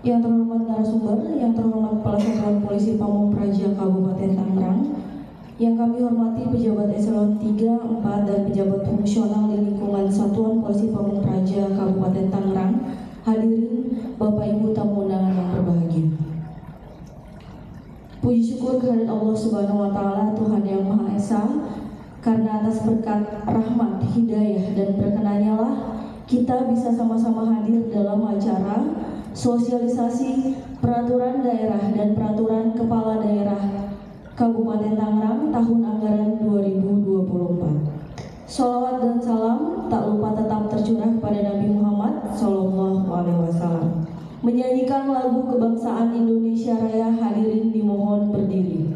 Yang terhormat narasumber, yang terhormat Kepala Satuan Polisi Pamung Praja Kabupaten Tangerang, yang kami hormati pejabat eselon 3, 4, dan pejabat fungsional di lingkungan Satuan Polisi Pamung Praja Kabupaten Tangerang, hadirin Bapak Ibu tamu undangan yang berbahagia. Puji syukur kehadirat Allah Subhanahu wa Ta'ala, Tuhan yang Maha Esa, karena atas berkat rahmat, hidayah, dan berkenannya lah kita bisa sama-sama hadir dalam acara sosialisasi peraturan daerah dan peraturan kepala daerah Kabupaten Tangerang tahun anggaran 2024. Sholawat dan salam tak lupa tetap tercurah kepada Nabi Muhammad SAW. Menyanyikan lagu kebangsaan Indonesia Raya, hadirin dimohon berdiri.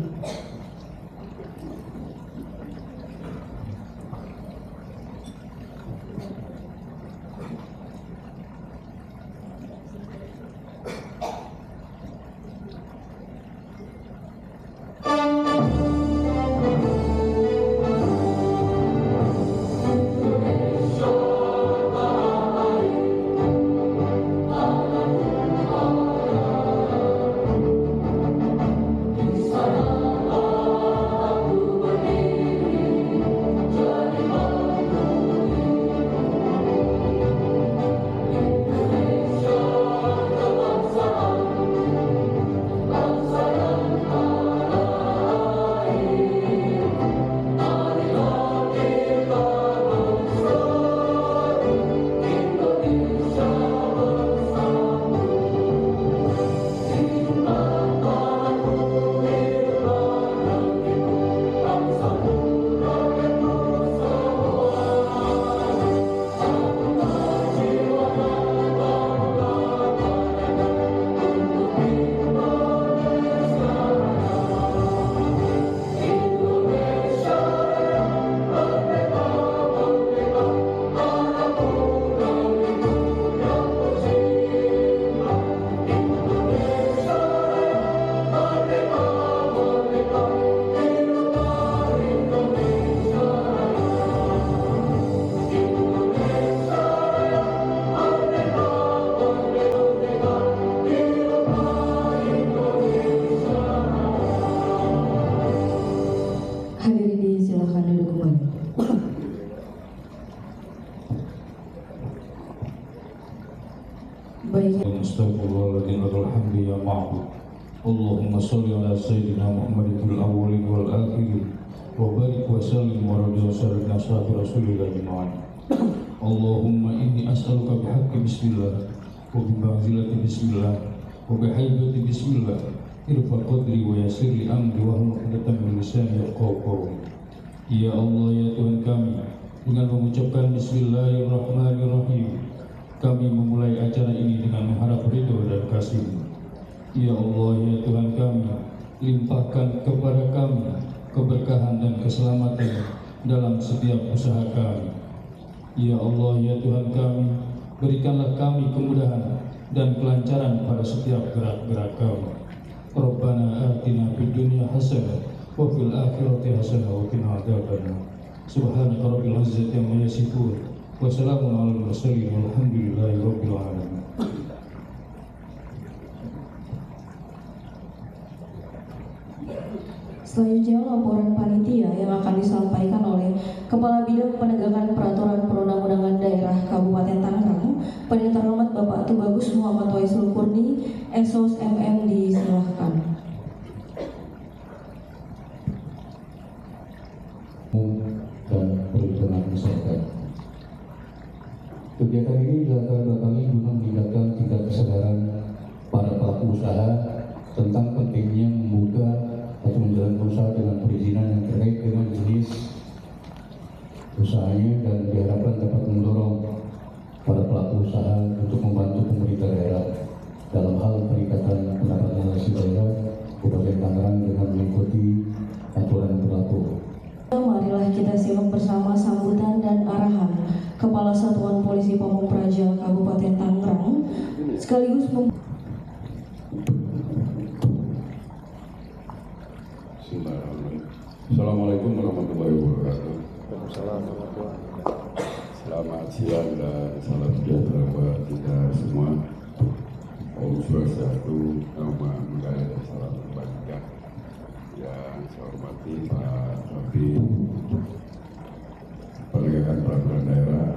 Allahumma sholli ala sayyidina Muhammadin fil awwalin wal akhirin wa barik wa sallim wa radhi wa sallim ala sahbi rasulillah jami'an. Allahumma inni as'aluka bihaqqi bismillah wa bi manzilati bismillah wa bi haibati bismillah irfa qadri wa yassir li amri wa hlul 'uqdatam min lisani yafqahu qawli. Ya Allah, ya Tuhan kami, dengan mengucapkan bismillahirrahmanirrahim, kami memulai acara ini dengan mengharap ridho dan kasih-Mu. Ya Allah, ya Tuhan kami, limpahkan kepada kami keberkahan dan keselamatan dalam setiap usaha kami. Ya Allah, ya Tuhan kami, berikanlah kami kemudahan dan kelancaran pada setiap gerak-gerak kami. Rabbana atina fid dunya hasanah wa fil akhirati hasanah wa qina adzabannar. Subhanaka rabbil izzati amma yasifun wa salamun alal mursalin walhamdulillahi rabbil alamin. Selanjutnya laporan panitia yang akan disampaikan oleh Kepala Bidang Penegakan Peraturan Perundang-undangan Daerah Kabupaten Tangerang, Yang terhormat Bapak Tubagus Muhammad Waisul Kurni, Esos MM, disilahkan. Dan perlindungan masyarakat. Kegiatan ini dilakukan kami guna meningkatkan tingkat kesadaran para pelaku usaha tentang pentingnya membuka atau menjalankan usaha dengan perizinan yang terkait dengan jenis usahanya, dan diharapkan dapat mendorong para pelaku usaha untuk membantu pemerintah daerah dalam hal peningkatan pendapatan hasil daerah Kabupaten Tangerang dengan mengikuti aturan yang berlaku. Marilah kita simak bersama sambutan dan arahan Kepala Satuan Polisi Pamung Praja Kabupaten Tangerang sekaligus Assalamualaikum warahmatullahi wabarakatuh. Selamat siang dan salam sejahtera buat kita semua. Om Swastiastu, wabarakatuh. Nama budaya dan salam kebajikan. Yang saya hormati Pak Kabid Penegakan Peraturan Daerah,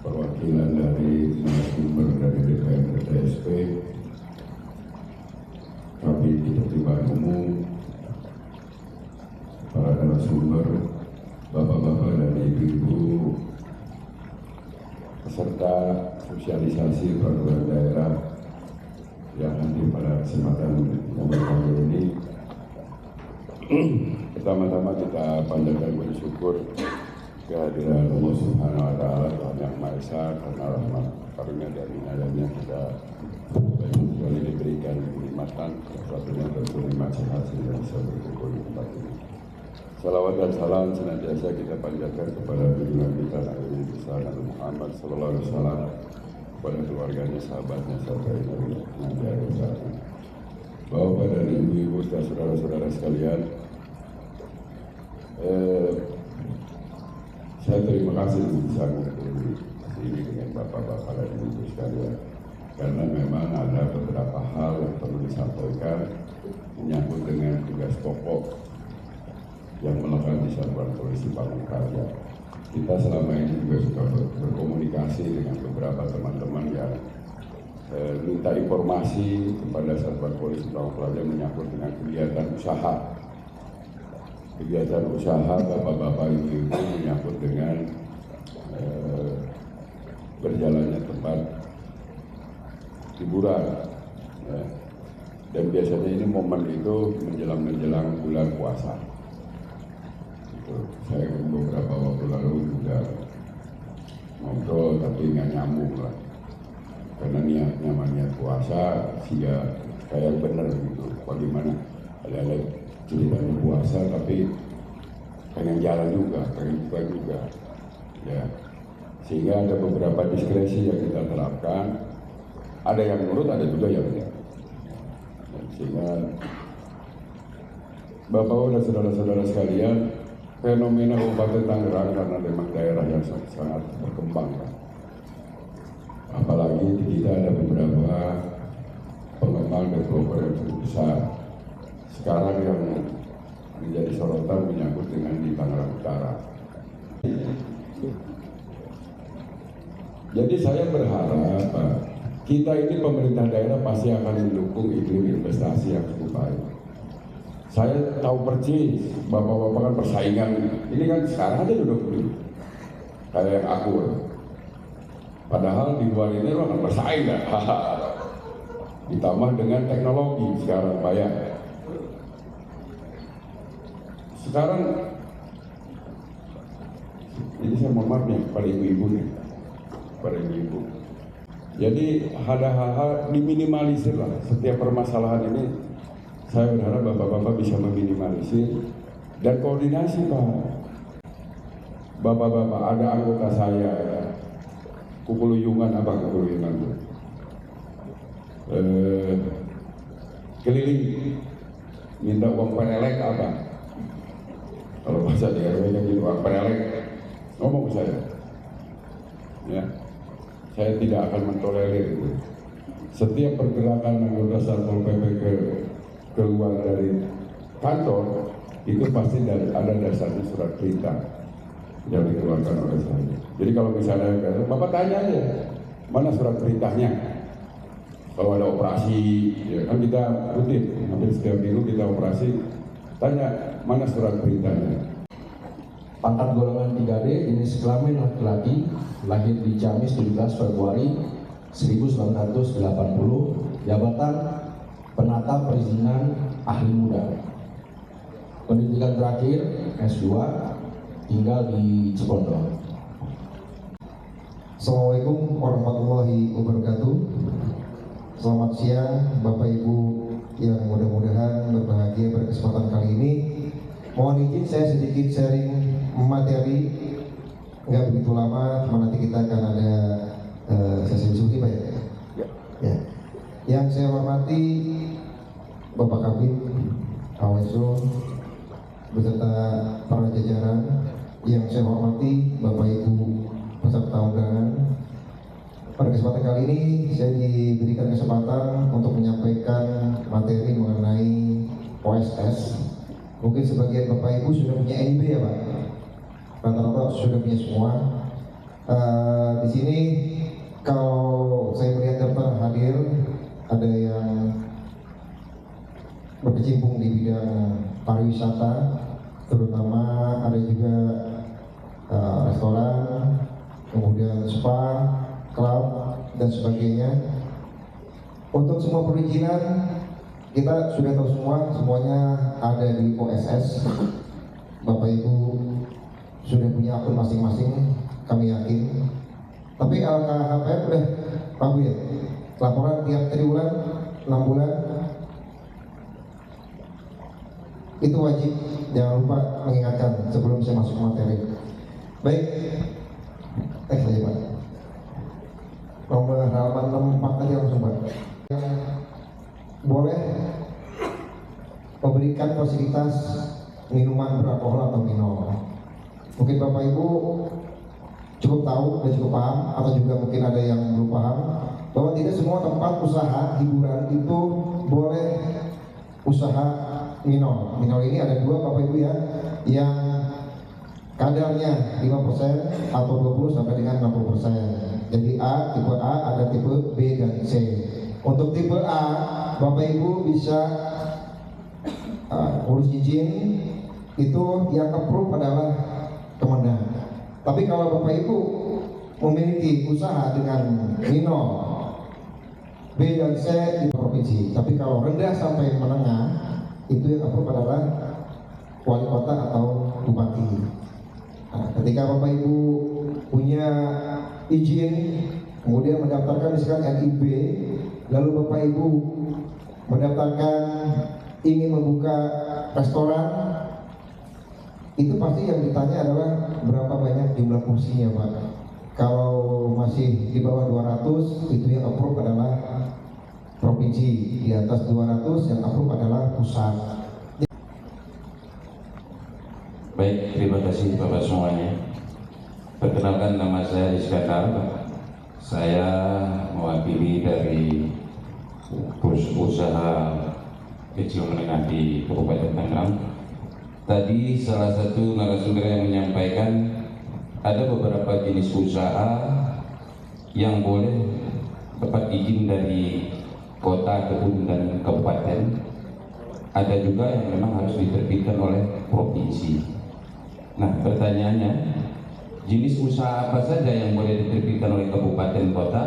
perwakilan dari narasumber dari DPR DPSP, Kabid Pertimbangan Umum, para narasumber, bapak-bapak dan ibu-ibu, peserta sosialisasi peraturan daerah yang hadir pada kesempatan momen kali ini. Pertama-tama kita panjatkan puji syukur kehadiran Allah Subhanahu wa Ta'ala, Tuhan Yang Maha Esa, karena rahmat karunia dan inayahnya kita banyak sekali diberikan kenikmatan, satunya tentu nikmat sehat sehingga bisa berkumpul di tempat ini. Salawat dan salam senantiasa kita panjatkan kepada junjungan kita Nabi besar Nabi Muhammad Sallallahu Alaihi Wasallam, kepada keluarganya, sahabatnya, serta yang ada saatnya. Bapak dan ibu-ibu dan saudara-saudara sekalian, saya terima kasih bisa menghadiri ini dengan bapak-bapak dan ibu sekalian, karena memang ada beberapa hal yang perlu disampaikan menyangkut dengan tugas pokok yang melekat di Satuan Polisi Pamungkaraya. Kita selama ini juga sudah berkomunikasi dengan beberapa teman-teman yang minta informasi kepada Satuan Polisi Pamungkaraya menyangkut dengan kegiatan usaha. Kegiatan usaha bapak-bapak ibu-ibu menyangkut dengan berjalannya tempat hiburan. Dan biasanya ini momen itu menjelang bulan puasa. Saya beberapa waktu lalu juga ngobrol tapi nggak nyambung lah, karena niat puasa sih ya kayak bener gitu. Bagaimana ada ceritanya puasa tapi pengen jalan juga, pengen buka juga, ya. Sehingga ada beberapa diskresi yang kita terapkan. Ada yang nurut, ada juga yang tidak. Sehingga Bapak dan saudara-saudara sekalian, fenomena Kabupaten Tangerang karena memang daerah yang sangat berkembang, kan? Apalagi di kita ada beberapa pengembang developer yang cukup besar. Sekarang yang menjadi sorotan menyangkut dengan di Tangerang Utara. Jadi saya berharap kita ini pemerintah daerah pasti akan mendukung iklim investasi yang cukup baik. Saya tahu persis, bapak-bapak kan persaingan. Ini kan sekarang aja duduk kayak yang akur. Padahal di luar ini lo akan bersaing kan? Ditambah dengan teknologi sekarang banyak. Sekarang ini saya mohon maaf nih pada ibu-ibu nih, pada ibu-ibu. Jadi ada hal-hal diminimalisir lah setiap permasalahan ini. Saya berharap bapak-bapak bisa meminimalisir dan koordinasi, Pak. Bapak-bapak, ada anggota saya kukuluyungan apa kukuluyungan itu? Keliling minta uang perelek apa? Kalau bahasa di RW kan gitu, uang perelek. Ngomong ke saya, ya, saya tidak akan mentolerir itu. Setiap pergerakan anggota Satpol PP keluar dari kantor itu pasti ada dasarnya surat perintah yang dikeluarkan oleh saya. Jadi kalau misalnya bapak tanya aja mana surat perintahnya. Kalau ada operasi, ya kan kita rutin hampir setiap minggu kita operasi, tanya mana surat perintahnya. Pangkat golongan 3D, jenis kelamin laki-laki, lahir di Ciamis 17 Februari 1980, jabatan penata perizinan ahli muda. Pendidikan terakhir S2, tinggal di Cipondo. Assalamualaikum warahmatullahi wabarakatuh. Selamat siang Bapak Ibu yang mudah-mudahan berbahagia pada kesempatan kali ini. Mohon izin saya sedikit sharing materi, nggak begitu lama, cuma nanti kita akan ada sesi diskusi, Pak ya. Ya. Yang saya hormati Bapak Kabid, Awesro, beserta para jajaran. Yang saya hormati Bapak Ibu peserta undangan, pada kesempatan kali ini saya diberikan kesempatan untuk menyampaikan materi mengenai OSS. Mungkin sebagian Bapak Ibu sudah punya NIB ya Pak? Rata-rata sudah punya semua. Di sini kalau saya melihat daftar hadir, ada yang berkecimpung di bidang pariwisata, terutama ada juga restoran, kemudian spa, klub, dan sebagainya. Untuk semua perizinan kita sudah tahu semuanya ada di OSS. Bapak Ibu sudah punya akun masing-masing, kami yakin. Tapi LKHPN udah tahu ya, laporan tiap triwulan 6 bulan itu wajib, jangan lupa mengingatkan sebelum saya masuk ke materi. Baik, next saja Pak. Nomor halaman 64 tadi langsung Pak. Boleh memberikan fasilitas minuman beralkohol atau minum. Mungkin Bapak Ibu cukup tahu dan cukup paham, atau juga mungkin ada yang belum paham, bahwa tidak semua tempat usaha hiburan itu boleh usaha minum. Minum ini ada dua Bapak Ibu ya, yang kadarnya 5% atau 20 sampai dengan 60%. Jadi A, tipe A, ada tipe B dan C. Untuk tipe A, Bapak Ibu bisa urus izin, itu yang approve adalah Kemendag. Tapi kalau Bapak Ibu memiliki usaha dengan minor B dan C di provinsi, tapi kalau rendah sampai menengah, itu yang approve adalah wali kota atau bupati. Nah, ketika Bapak Ibu punya izin, kemudian mendaftarkan misalkan NIB, lalu Bapak Ibu mendaftarkan ingin membuka restoran, itu pasti yang ditanya adalah berapa banyak jumlah kursinya Pak. Kalau masih di bawah 200, itu yang approve adalah provinsi. Di atas 200 yang approve adalah pusat. Baik, terima kasih Bapak semuanya. Perkenalkan, nama saya Iskandar. Saya mewakili dari usaha kecil menengah di Kabupaten Tangerang. Tadi salah satu narasumber yang menyampaikan ada beberapa jenis usaha yang boleh dapat izin dari kota, kebun, dan kabupaten. Ada juga yang memang harus diterbitkan oleh provinsi. Nah, pertanyaannya, jenis usaha apa saja yang boleh diterbitkan oleh kabupaten, kota,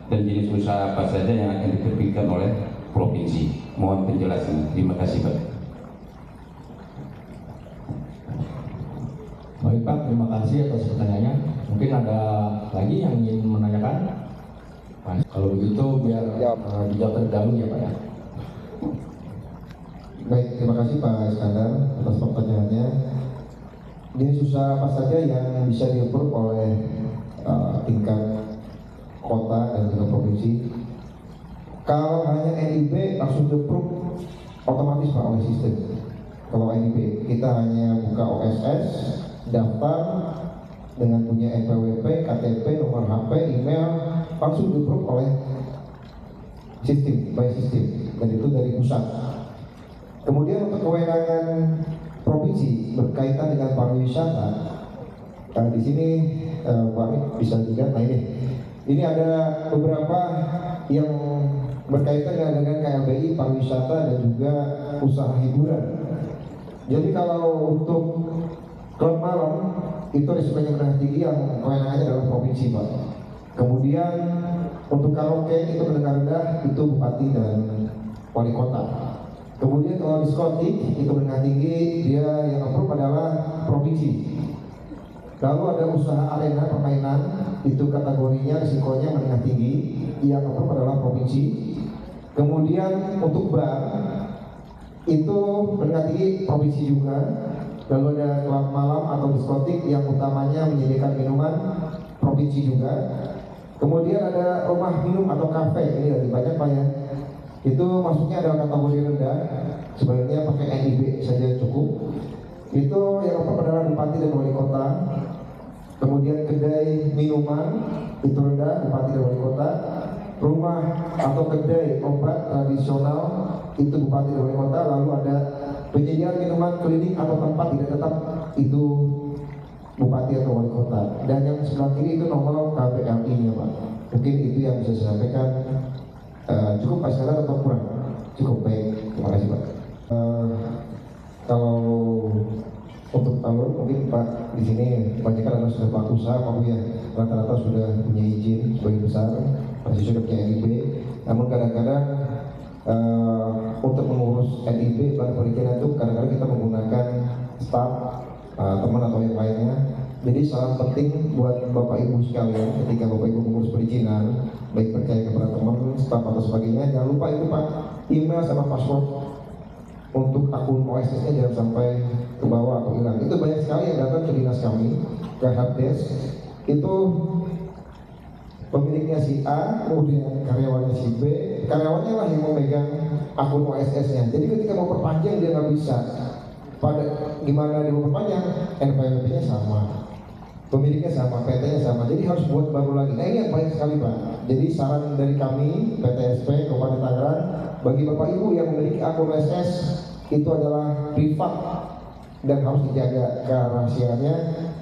dan jenis usaha apa saja yang akan diterbitkan oleh provinsi? Mohon penjelasan. Terima kasih Pak. Baik Pak, terima kasih atas pertanyaannya. Mungkin ada lagi yang ingin menanyakan? Nah, kalau begitu biar dijawab terlebih dahulu ya Pak ya. Baik, terima kasih Pak Iskandar atas pertanyaannya. Jenis usaha apa saja yang bisa di-approve oleh tingkat kota dan juga provinsi? Kalau hanya NIB langsung di-approve otomatis Pak oleh sistem. Kalau NIB kita hanya buka OSS, daftar dengan punya NPWP, KTP, nomor HP, email, langsung di-approve oleh sistem, by sistem, dan itu dari pusat. Kemudian untuk kewenangan provinsi berkaitan dengan pariwisata, di sini Pak bisa dilihat. Nah ini ada beberapa yang berkaitan dengan KLBI, pariwisata, dan juga usaha hiburan. Jadi kalau untuk klub malam itu risikonya menengah tinggi, yang kewenangannya adalah provinsi Pak. Kemudian untuk karaoke itu menengah rendah, itu bupati dan wali kota. Kemudian kalau diskotik itu menengah tinggi, dia yang approve adalah provinsi. Lalu ada usaha arena permainan, itu kategorinya risikonya menengah tinggi, yang approve adalah provinsi. Kemudian untuk bar itu menengah tinggi, provinsi juga. Lalu ada klub malam atau diskotik yang utamanya menyediakan minuman, provinsi juga. Kemudian ada rumah minum atau kafe, ini lebih banyak Pak ya. Itu masuknya adalah kategori rendah, sebenarnya pakai NIB saja cukup. Itu yang approve adalah bupati dan wali kota. kemudian kedai minuman itu rendah Bupati dan Wali Kota, rumah atau kedai obat tradisional itu Bupati dan Wali Kota, lalu ada penyediaan minuman klinik atau tempat tidak tetap itu Bupati atau Wali Kota, dan yang sebelah kiri itu nomor KPLI-nya Pak. Mungkin itu yang bisa saya sampaikan. Cukup Pak sekalian atau kurang? Cukup, baik, terima kasih Pak. Kalau untuk alur mungkin Pak di sini kebanyakan adalah sudah pelaku usaha Pak Bu ya, rata-rata sudah punya izin sebagian besar, masih sudah punya NIB. Namun kadang-kadang untuk mengurus NIB dan perizinan itu kadang-kadang kita menggunakan staf teman atau yang lainnya. Jadi sangat penting buat Bapak Ibu sekalian ketika Bapak Ibu mengurus perizinan, baik percaya kepada teman, staf atau sebagainya, jangan lupa itu Pak, email sama password untuk akun OSS-nya jangan sampai ke bawah atau hilang. Itu banyak sekali yang datang ke dinas kami, ke helpdesk, itu pemiliknya si A, kemudian karyawannya si B, karyawannya lah yang memegang akun OSS-nya. Jadi ketika mau perpanjang dia nggak bisa. Pada gimana dia mau perpanjang, NPWP-nya sama, pemiliknya sama, PT-nya sama, jadi harus buat baru lagi. Nah ini yang baik sekali Pak. Jadi saran dari kami PTSP Kabupaten Tangerang, bagi Bapak Ibu yang memiliki akun OSS itu adalah privat dan harus dijaga kerahasiaannya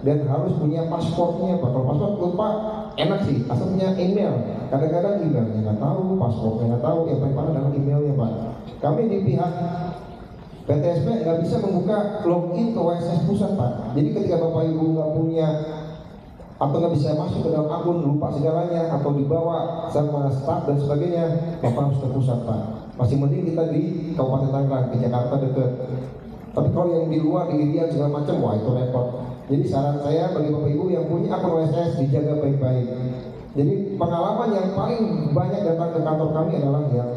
dan harus punya pasportnya Pak. Kalau pasport lupa enak sih, asal punya email. Kadang-kadang emailnya nggak tahu, pasportnya nggak tahu, yang paling parah adalah emailnya Pak. Kami di pihak PTSP nggak bisa membuka login ke OSS pusat Pak. Jadi ketika Bapak Ibu nggak punya atau nggak bisa masuk ke dalam akun, lupa segalanya atau dibawa sama staf dan sebagainya, Bapak harus ke pusat Pak. Masih mending kita di Kabupaten Tangerang, di Jakarta dekat. Tapi kalau yang di luar, di Irian segala macam, wah itu repot. Jadi saran saya bagi Bapak Ibu yang punya akun OSS dijaga baik-baik. Jadi pengalaman yang paling banyak datang ke kantor kami adalah yang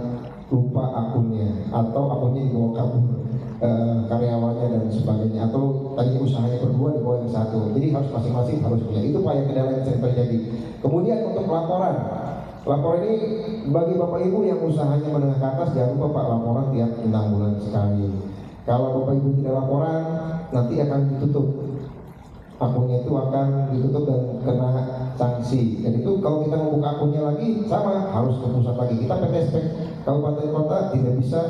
lupa akunnya atau akunnya dibawa kabur, karyawannya dan sebagainya, atau tadi usahanya berdua dibawa yang satu. Jadi harus masing-masing harus punya. Itu Pak yang kendala yang sering terjadi. Kemudian untuk laporan ini bagi Bapak Ibu yang usahanya menengah ke atas, jangan lupa Pak, laporan tiap 6 bulan sekali. Kalau Bapak Ibu tidak laporan, nanti akan ditutup, akunnya itu akan ditutup dan kena sanksi. Dan itu kalau kita membuka akunnya lagi sama harus ke pusat lagi. Kita PTSP Kabupaten Kota tidak bisa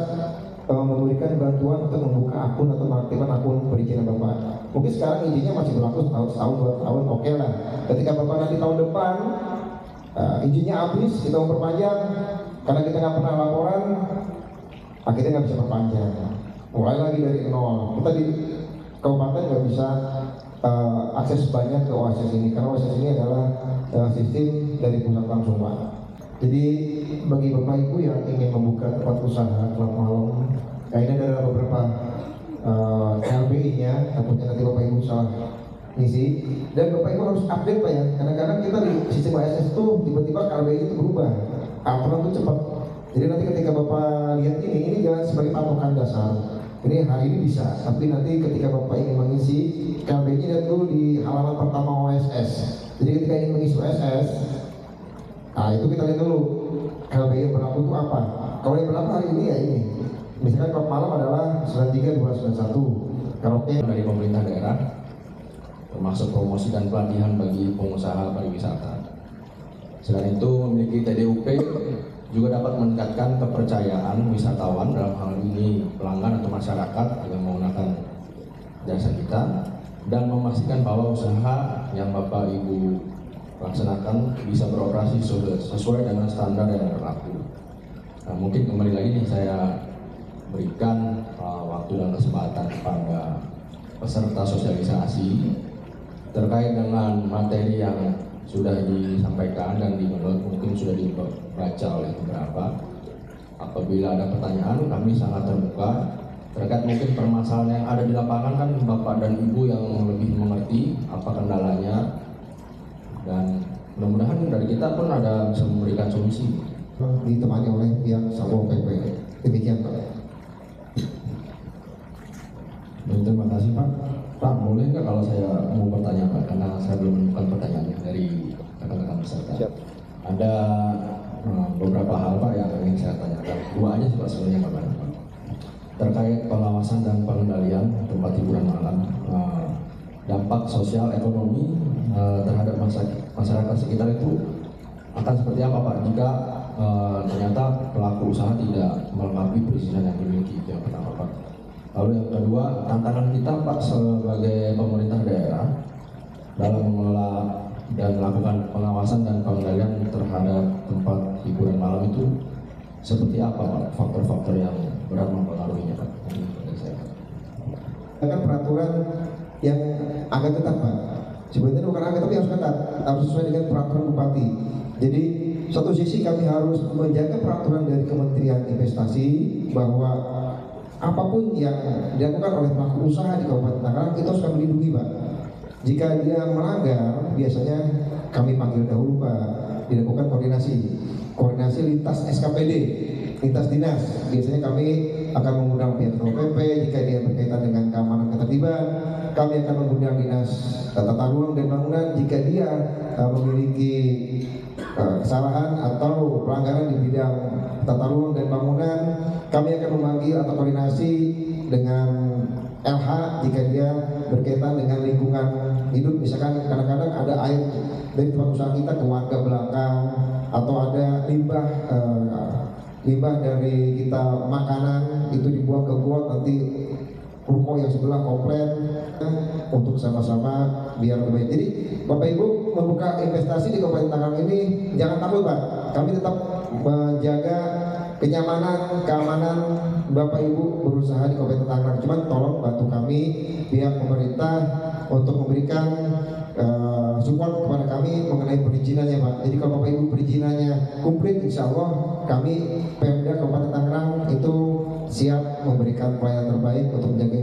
memberikan bantuan untuk membuka akun atau mengaktifkan akun perizinan Bapak. Mungkin sekarang izinnya masih berlaku setahun 2 tahun, oke lah. Ketika Bapak nanti tahun depan izinnya habis, kita mau perpanjang, karena kita nggak pernah laporan, akhirnya nggak bisa perpanjang. Mulai lagi dari nol. Kita di kabupaten nggak bisa akses banyak ke OSS ini, karena OSS ini adalah sistem dari pusat langsung Pak. Jadi bagi Bapak Ibu yang ingin membuka tempat usaha klub malam, ini ada beberapa LBI-nya, takutnya nanti Bapak Ibu salah ngisi, dan Bapak Ibu harus update Pak ya. Kadang-kadang kita di sistem OSS itu tiba-tiba LBI itu berubah, aturan itu cepat. Jadi nanti ketika Bapak lihat ini jangan sebagai patokan dasar. Ini hari ini bisa, tapi nanti ketika Bapak ingin mengisi KLB-nya lihat dulu di halaman pertama OSS. Jadi ketika ingin mengisi OSS, nah itu kita lihat dulu KLB yang berlaku itu apa. Kalau yang berlaku hari ini ya ini. Misalkan klub malam adalah 93-291 karaoke dari pemerintah daerah, termasuk promosi dan pelatihan bagi pengusaha pariwisata. Selain itu memiliki TDUP juga dapat meningkatkan kepercayaan wisatawan, dalam hal ini pelanggan atau masyarakat yang menggunakan jasa kita, dan memastikan bahwa usaha yang Bapak Ibu laksanakan bisa beroperasi sesuai dengan standar yang berlaku. Nah, mungkin kembali lagi nih saya berikan waktu dan kesempatan kepada peserta sosialisasi terkait dengan materi yang sudah disampaikan dan mungkin sudah dibaca oleh beberapa. Apabila ada pertanyaan, kami sangat terbuka terkait mungkin permasalahan yang ada di lapangan. Kan Bapak dan Ibu yang lebih mengerti apa kendalanya, dan mudah-mudahan dari kita pun ada bisa memberikan solusi. Ditemani oleh pihak Satpol PP. Demikian Pak. Terima kasih Pak. Pak, boleh nggak kalau saya mau bertanya Pak, karena saya belum menemukan pertanyaan dari rekan-rekan peserta. Siap. Ada beberapa hal Pak yang ingin saya tanyakan. Dua aja sih Pak sebenarnya Pak. Terkait pengawasan dan pengendalian tempat hiburan malam, dampak sosial ekonomi terhadap masyarakat sekitar itu akan seperti apa Pak jika ternyata pelaku usaha tidak melengkapi perizinan yang dimiliki? Itu yang pertama Pak. Lalu yang kedua, tantangan kita Pak sebagai pemerintah daerah dalam mengelola dan melakukan pengawasan dan pengendalian terhadap tempat hiburan malam itu seperti apa Pak? Faktor-faktor yang berat mempengaruhinya Pak? Kan peraturan yang agak ketat Pak. Sebenarnya bukan agak tapi harus ketat, harus sesuai dengan peraturan bupati. Jadi satu sisi kami harus menjaga peraturan dari Kementerian Investasi bahwa apapun yang dilakukan oleh pelaku usaha di Kabupaten Tangerang itu harus kami lindungi Pak. Jika dia melanggar, biasanya kami panggil dahulu Pak, dilakukan koordinasi lintas SKPD, lintas dinas. Biasanya kami akan mengundang pihak Satpol PP jika dia berkaitan dengan keamanan ketertiban. Kami akan mengundang dinas tata ruang dan bangunan jika dia memiliki kesalahan atau pelanggaran di bidang tata ruang dan bangunan. Kami akan memanggil atau koordinasi dengan LH jika dia berkaitan dengan lingkungan hidup. Misalkan kadang-kadang ada air dari tempat usaha kita ke warga belakang, atau ada limbah dari kita makanan itu dibuang ke got, nanti ruko yang sebelah komplain, untuk sama-sama biar lebih baik. Jadi Bapak Ibu membuka investasi di Kabupaten Tangerang ini jangan takut Pak. Kami tetap menjaga kenyamanan, keamanan Bapak Ibu berusaha di Kabupaten Tangerang. Cuman tolong bantu kami pihak pemerintah untuk memberikan support kepada kami mengenai perizinannya Pak. Jadi kalau Bapak Ibu perizinannya komplit, insya Allah kami Pemda Kabupaten Tangerang itu siap memberikan pelayanan terbaik untuk menjaga